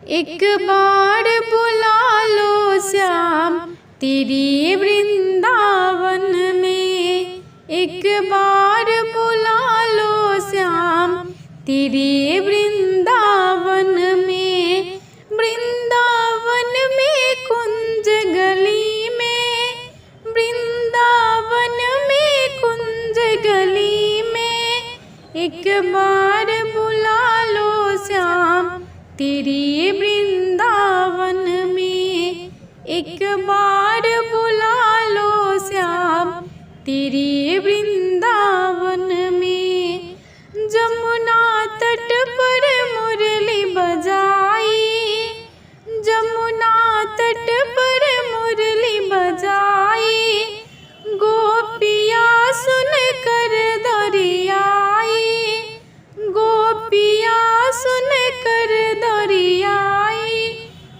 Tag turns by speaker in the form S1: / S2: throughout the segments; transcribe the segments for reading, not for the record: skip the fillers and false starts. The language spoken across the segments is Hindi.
S1: एक बार बुला लो श्याम तेरी वृंदावन में। एक बार बुला लो श्याम तेरी वृंदावन में। वृंदावन में कुंज गली में, वृंदावन में कुंज गली में। एक बार बुला लो श्याम तेरी वृंदावन में। एक बार बुला लो श्याम तेरी वृंदावन में। जमुना तट पर मुरली बजाई, जमुना तट पर मुरली बजाई। गोपिया सुन कर दरियाई, गोपिया सुन कर दरियाई।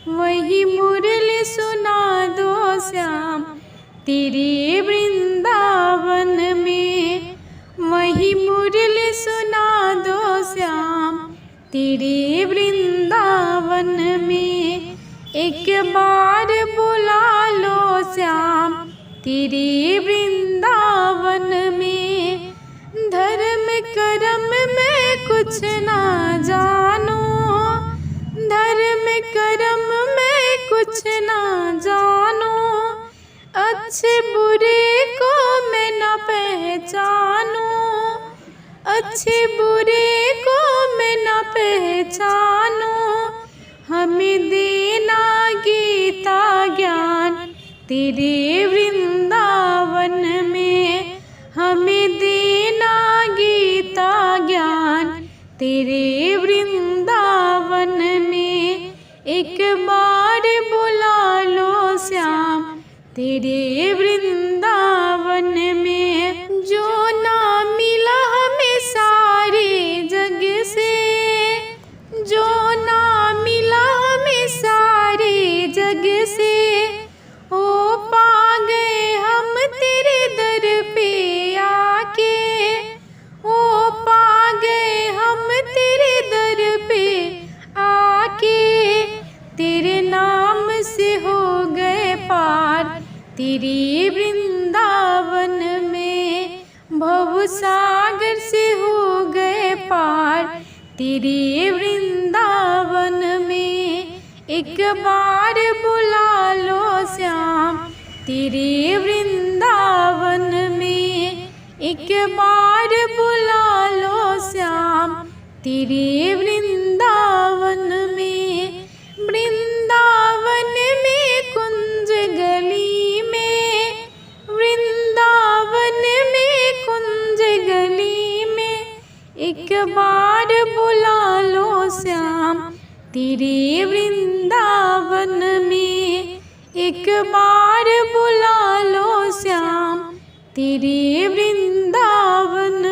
S1: वही मुरली सुना दो श्याम तेरी वृंदावन में। वही मुरली सुना दो श्याम तेरी वृंदावन में। एक बार बुला लो श्याम तेरी वृंदावन में। धर्म कर्म में कुछ ना जानो, धर्म कर्म में कुछ ना जानो। अच्छे बुरे को मैं न पहचानो, अच्छे बुरे को मैं न पहचानो। हमें देना गीता ज्ञान तेरे वृंदावन में। हमें देना गीता ज्ञान तेरे वृंदावन में। एक बार बुला लो श्याम तेरे वृंदावन में। जो ना मिला हमें सारे जग से, जो ना मिला हमें सारे जग से। ओ पा गए हम तेरे दर पे आके, ओ पा गए हम तेरे दर पे आके। तेरे नाम से हो गए पार तेरी वृंदावन में। भव सागर से हो गए पार तेरी वृंदावन में। एक बार बुला लो श्याम तेरी वृंदावन में। एक बार बुला लो श्याम तेरी वृंदावन में। वृंदावन में कुंज गली में, वृंदावन में कुंज गली में। एक बार बुला लो श्याम तेरे वृंदावन में। एक बार बुला लो श्याम तेरे वृंदावन